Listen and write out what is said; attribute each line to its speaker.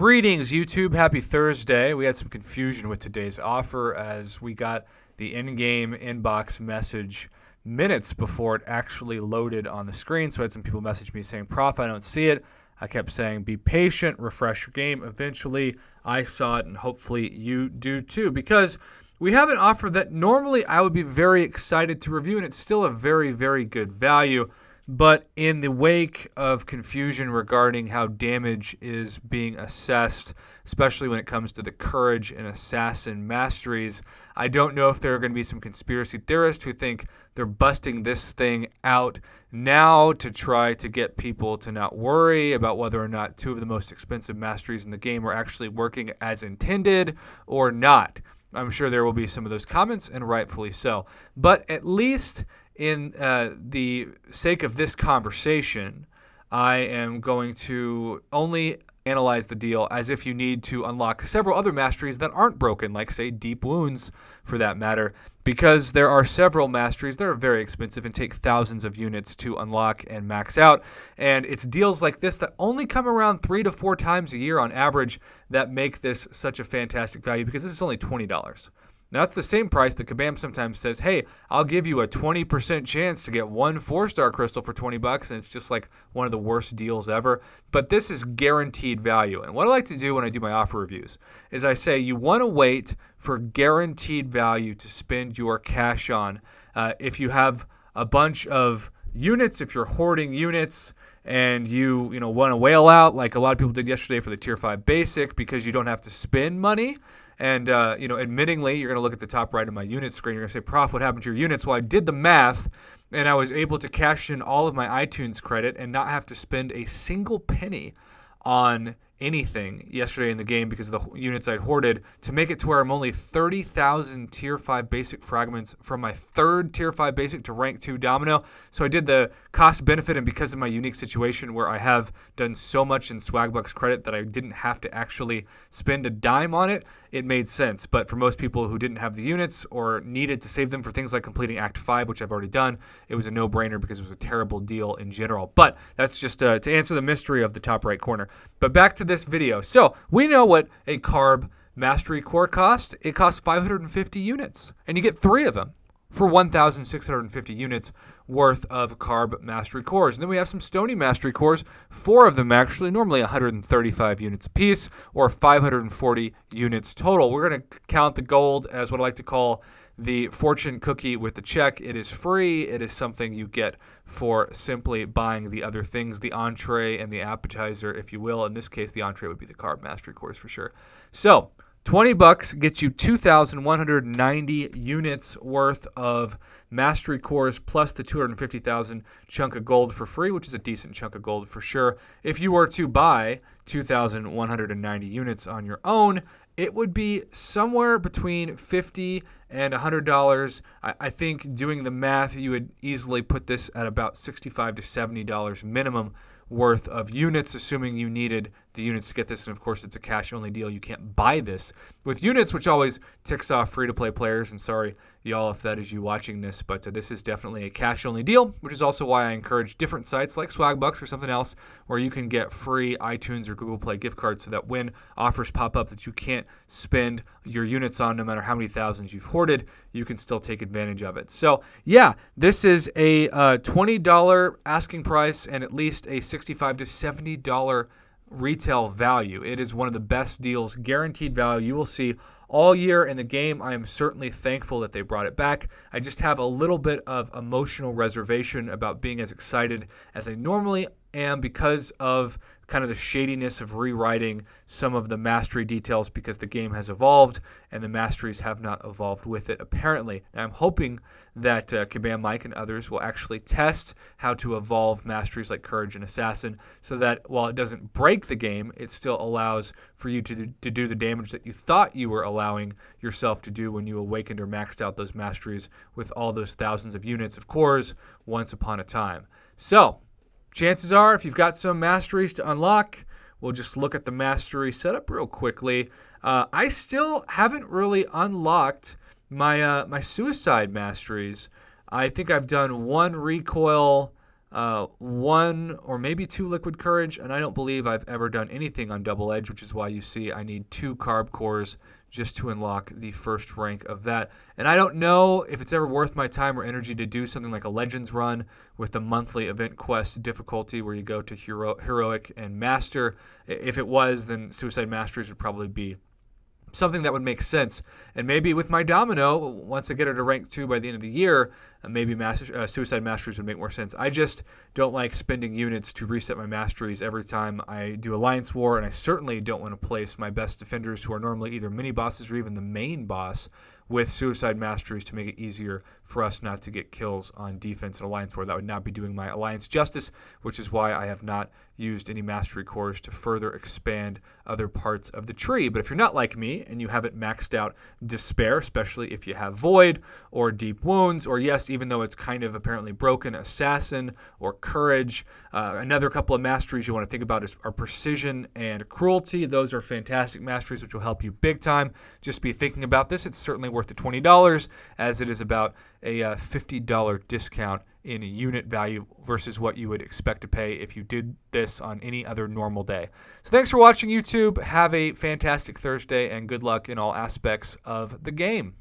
Speaker 1: Greetings, YouTube. Happy Thursday. We had some confusion with today's offer as we got the in-game inbox message minutes before it actually loaded on the screen. So I had some people message me saying, Prof, I don't see it. I kept saying, be patient, refresh your game. Eventually, I saw it, and hopefully you do too, because we have an offer that normally I would be very excited to review, and it's still a very, very good value. But in the wake of confusion regarding how damage is being assessed, especially when it comes to the Courage and Assassin masteries, I don't know if there are going to be some conspiracy theorists who think they're busting this thing out now to try to get people to not worry about whether or not two of the most expensive masteries in the game are actually working as intended or not. I'm sure there will be some of those comments, and rightfully so. But at least in the sake of this conversation, I am going to only analyze the deal as if you need to unlock several other masteries that aren't broken, like, say, Deep Wounds for that matter, because there are several masteries that are very expensive and take thousands of units to unlock and max out. And it's deals like this that only come around 3 to 4 times a year on average that make this such a fantastic value, because this is only $20. Now, that's the same price that Kabam sometimes says, hey, I'll give you a 20% chance to get one 4-star crystal for $20, and it's just like one of the worst deals ever. But this is guaranteed value. And what I like to do when I do my offer reviews is I say you want to wait for guaranteed value to spend your cash on. If you have a bunch of units, if you're hoarding units, and you want to whale out like a lot of people did yesterday for the Tier 5 Basic because you don't have to spend money. And, admittingly, you're going to look at the top right of my unit screen. You're going to say, Prof, what happened to your units? Well, I did the math, and I was able to cash in all of my iTunes credit and not have to spend a single penny on anything yesterday in the game because of the units I'd hoarded to make it to where I'm only 30,000 Tier 5 Basic fragments from my third Tier 5 Basic to Rank 2 Domino. So I did the cost benefit, and because of my unique situation where I have done so much in Swagbucks credit that I didn't have to actually spend a dime on it, it made sense. But for most people who didn't have the units or needed to save them for things like completing Act 5, which I've already done, it was a no-brainer because it was a terrible deal in general. But that's just to answer the mystery of the top right corner. But back to this video. So we know what a Carb Mastery Core costs. It costs 550 units, and you get 3 of them for 1,650 units worth of Carb Mastery Cores. And then we have some Stony Mastery Cores, 4 of them actually, normally 135 units apiece, or 540 units total. We're going to count the gold as what I like to call the fortune cookie with the check. It is free. It is something you get for simply buying the other things, the entree and the appetizer, if you will. In this case, the entree would be the Carb Mastery Cores for sure. So $20 gets you 2,190 units worth of Mastery Cores plus the 250,000 chunk of gold for free, which is a decent chunk of gold for sure. If you were to buy 2,190 units on your own, it would be somewhere between $50 and $100. I think doing the math, you would easily put this at about $65 to $70 minimum worth of units, assuming you needed the units to get this. And of course, it's a cash-only deal. You can't buy this with units, which always ticks off free-to-play players. And sorry, y'all, if that is you watching this, but this is definitely a cash-only deal, which is also why I encourage different sites like Swagbucks or something else where you can get free iTunes or Google Play gift cards so that when offers pop up that you can't spend your units on, no matter how many thousands you've hoarded, you can still take advantage of it. So yeah, this is a $20 asking price and at least a $65 to $70 retail value. It is one of the best deals, guaranteed value you will see all year in the game. I am certainly thankful that they brought it back. I just have a little bit of emotional reservation about being as excited as I normally am because of kind of the shadiness of rewriting some of the mastery details because the game has evolved and the masteries have not evolved with it, apparently. And I'm hoping that Kabam Mike and others will actually test how to evolve masteries like Courage and Assassin so that while it doesn't break the game, it still allows for you to do the damage that you thought you were allowing yourself to do when you awakened or maxed out those masteries with all those thousands of units of cores once upon a time. So chances are, if you've got some masteries to unlock, we'll just look at the mastery setup real quickly. I still haven't really unlocked my my suicide masteries. I think I've done one recoil one or maybe two liquid courage, and I don't believe I've ever done anything on double edge, which is why you see I need 2 carb cores just to unlock the first rank of that. And I don't know if it's ever worth my time or energy to do something like a Legends run with the monthly event quest difficulty where you go to heroic and master. If it was, then Suicide Masteries would probably be something that would make sense. And maybe with my Domino, once I get her to rank 2 by the end of the year, maybe Suicide Masteries would make more sense. I just don't like spending units to reset my masteries every time I do Alliance War, and I certainly don't want to place my best defenders, who are normally either mini bosses or even the main boss, with Suicide Masteries to make it easier for us not to get kills on defense in Alliance War. That would not be doing my Alliance justice, which is why I have not used any Mastery Cores to further expand other parts of the tree. But if you're not like me and you haven't maxed out Despair, especially if you have Void or Deep Wounds, or yes, even though it's kind of apparently broken, Assassin or Courage, another couple of masteries you want to think about are Precision and Cruelty. Those are fantastic masteries which will help you big time. Just be thinking about this. It's certainly worth the $20, as it is about a $50 discount in unit value versus what you would expect to pay if you did this on any other normal day. So thanks for watching, YouTube. Have a fantastic Thursday, and good luck in all aspects of the game.